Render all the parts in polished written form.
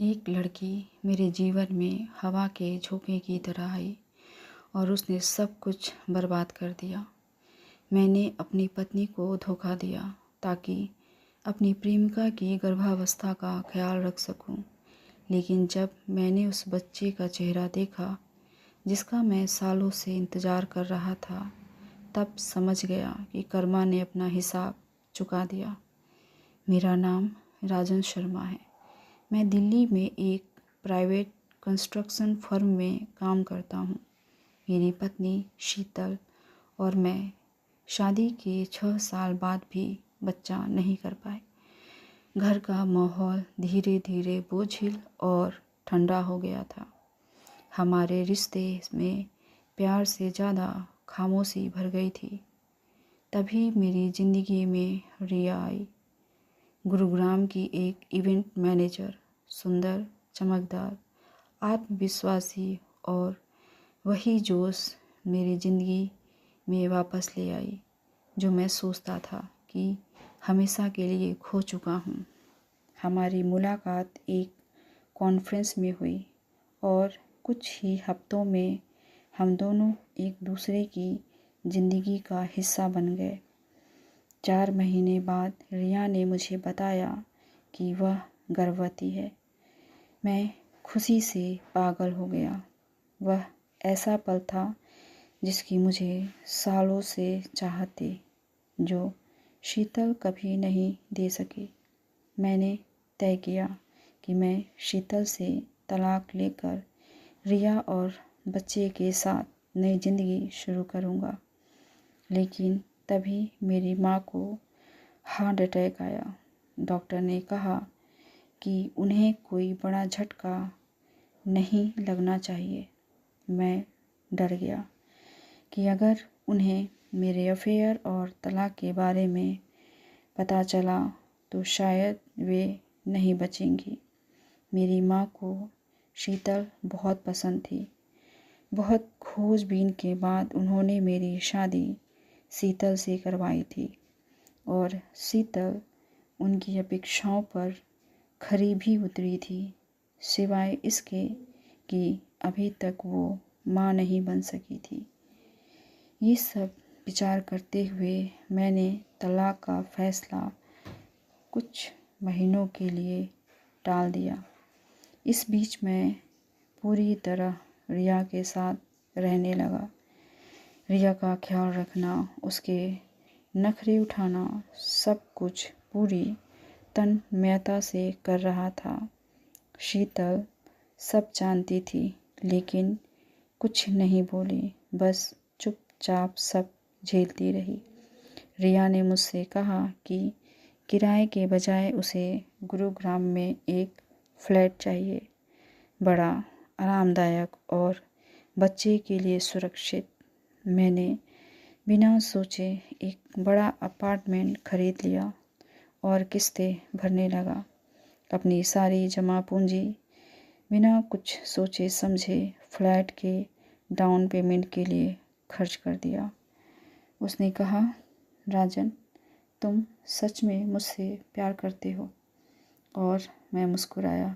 एक लड़की मेरे जीवन में हवा के झोंके की तरह आई और उसने सब कुछ बर्बाद कर दिया। मैंने अपनी पत्नी को धोखा दिया ताकि अपनी प्रेमिका की गर्भावस्था का ख्याल रख सकूं। लेकिन जब मैंने उस बच्चे का चेहरा देखा जिसका मैं सालों से इंतज़ार कर रहा था, तब समझ गया कि कर्मा ने अपना हिसाब चुका दिया। मेरा नाम राजन शर्मा है। मैं दिल्ली में एक प्राइवेट कंस्ट्रक्शन फर्म में काम करता हूँ। मेरी पत्नी शीतल और मैं शादी के 6 साल बाद भी बच्चा नहीं कर पाए। घर का माहौल धीरे धीरे बोझिल और ठंडा हो गया था। हमारे रिश्ते में प्यार से ज़्यादा खामोशी भर गई थी। तभी मेरी ज़िंदगी में रिया आई। गुरुग्राम की एक इवेंट मैनेजर, सुंदर, चमकदार, आत्मविश्वासी और वही जोश मेरी ज़िंदगी में वापस ले आई जो मैं सोचता था कि हमेशा के लिए खो चुका हूँ। हमारी मुलाकात एक कॉन्फ्रेंस में हुई और कुछ ही हफ्तों में हम दोनों एक दूसरे की ज़िंदगी का हिस्सा बन गए। 4 महीने बाद रिया ने मुझे बताया कि वह गर्भवती है। मैं खुशी से पागल हो गया। वह ऐसा पल था जिसकी मुझे सालों से चाहत थी, जो शीतल कभी नहीं दे सकी। मैंने तय किया कि मैं शीतल से तलाक लेकर रिया और बच्चे के साथ नई ज़िंदगी शुरू करूँगा। लेकिन तभी मेरी माँ को हार्ट अटैक आया। डॉक्टर ने कहा कि उन्हें कोई बड़ा झटका नहीं लगना चाहिए। मैं डर गया कि अगर उन्हें मेरे अफेयर और तलाक के बारे में पता चला तो शायद वे नहीं बचेंगी। मेरी माँ को शीतल बहुत पसंद थी। बहुत खोजबीन के बाद उन्होंने मेरी शादी शीतल से करवाई थी और शीतल उनकी अपेक्षाओं पर खरी भी उतरी थी, सिवाय इसके कि अभी तक वो माँ नहीं बन सकी थी। ये सब विचार करते हुए मैंने तलाक का फैसला कुछ महीनों के लिए टाल दिया। इस बीच मैं पूरी तरह रिया के साथ रहने लगा। रिया का ख्याल रखना, उसके नखरे उठाना, सब कुछ पूरी तन्मयता से कर रहा था। शीतल सब जानती थी लेकिन कुछ नहीं बोली, बस चुपचाप सब झेलती रही। रिया ने मुझसे कहा कि किराए के बजाय उसे गुरुग्राम में एक फ्लैट चाहिए, बड़ा, आरामदायक और बच्चे के लिए सुरक्षित। मैंने बिना सोचे एक बड़ा अपार्टमेंट खरीद लिया और किस्तें भरने लगा। अपनी सारी जमा पूंजी बिना कुछ सोचे समझे फ्लैट के डाउन पेमेंट के लिए खर्च कर दिया। उसने कहा, राजन, तुम सच में मुझसे प्यार करते हो? और मैं मुस्कुराया,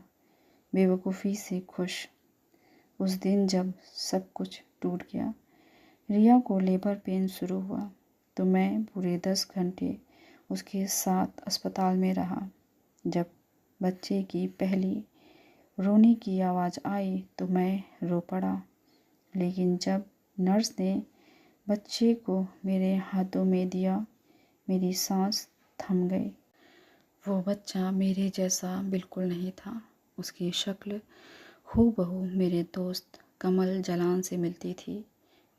बेवकूफ़ी से खुश। उस दिन जब सब कुछ टूट गया, रिया को लेबर पेन शुरू हुआ तो मैं पूरे 10 घंटे उसके साथ अस्पताल में रहा। जब बच्चे की पहली रोने की आवाज़ आई तो मैं रो पड़ा, लेकिन जब नर्स ने बच्चे को मेरे हाथों में दिया, मेरी सांस थम गई। वो बच्चा मेरे जैसा बिल्कुल नहीं था। उसकी शक्ल हूबहू मेरे दोस्त कमल जलान से मिलती थी।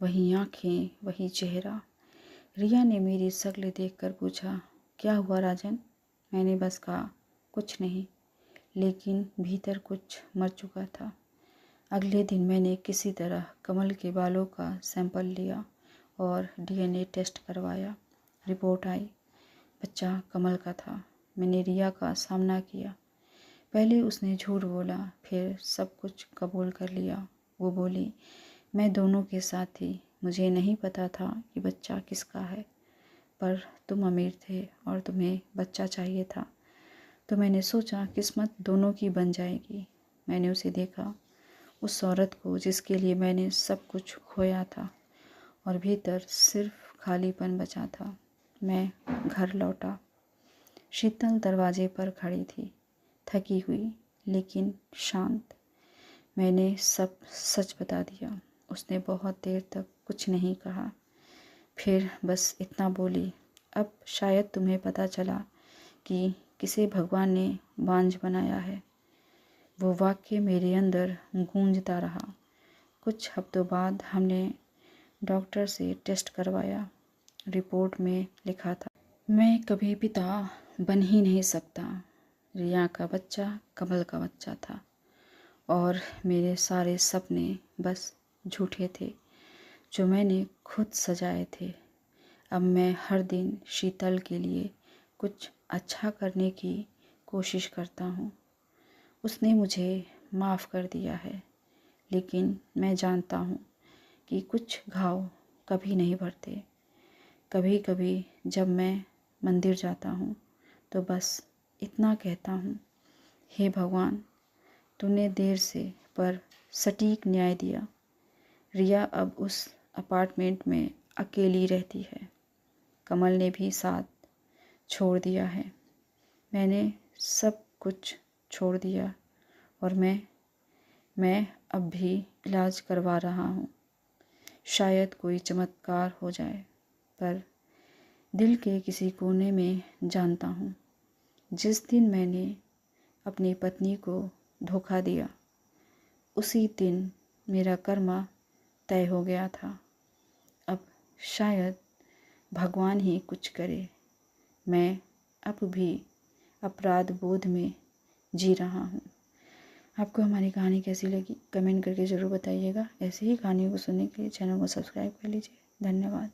वही आँखें, वही चेहरा। रिया ने मेरी शक्ल देखकर पूछा, क्या हुआ राजन? मैंने बस कहा, कुछ नहीं, लेकिन भीतर कुछ मर चुका था। अगले दिन मैंने किसी तरह कमल के बालों का सैंपल लिया और डीएनए टेस्ट करवाया। रिपोर्ट आई, बच्चा कमल का था। मैंने रिया का सामना किया। पहले उसने झूठ बोला, फिर सब कुछ कबूल कर लिया। वो बोली, मैं दोनों के साथ थी। मुझे नहीं पता था कि बच्चा किसका है, पर तुम अमीर थे और तुम्हें बच्चा चाहिए था, तो मैंने सोचा किस्मत दोनों की बन जाएगी। मैंने उसे देखा, उस औरत को जिसके लिए मैंने सब कुछ खोया था, और भीतर सिर्फ खालीपन बचा था। मैं घर लौटा। शीतल दरवाजे पर खड़ी थी, थकी हुई लेकिन शांत। मैंने सब सच बता दिया। उसने बहुत देर तक कुछ नहीं कहा, फिर बस इतना बोली, अब शायद तुम्हें पता चला कि किसे भगवान ने बांझ बनाया है। वो वाक्य मेरे अंदर गूंजता रहा। कुछ हफ्तों बाद हमने डॉक्टर से टेस्ट करवाया। रिपोर्ट में लिखा था, मैं कभी पिता बन ही नहीं सकता। रिया का बच्चा कमल का बच्चा था, और मेरे सारे सपने बस झूठे थे जो मैंने खुद सजाए थे। अब मैं हर दिन शीतल के लिए कुछ अच्छा करने की कोशिश करता हूँ। उसने मुझे माफ़ कर दिया है, लेकिन मैं जानता हूँ कि कुछ घाव कभी नहीं भरते। कभी कभी जब मैं मंदिर जाता हूँ तो बस इतना कहता हूँ, हे भगवान, तूने देर से पर सटीक न्याय दिया। रिया अब उस अपार्टमेंट में अकेली रहती है। कमल ने भी साथ छोड़ दिया है। मैंने सब कुछ छोड़ दिया, और मैं अब भी इलाज करवा रहा हूँ। शायद कोई चमत्कार हो जाए, पर दिल के किसी कोने में जानता हूँ, जिस दिन मैंने अपनी पत्नी को धोखा दिया, उसी दिन मेरा कर्मा तय हो गया था। अब शायद भगवान ही कुछ करे। मैं अब भी अपराध बोध में जी रहा हूँ। आपको हमारी कहानी कैसी लगी कमेंट करके ज़रूर बताइएगा। ऐसे ही कहानियों को सुनने के लिए चैनल को सब्सक्राइब कर लीजिए। धन्यवाद।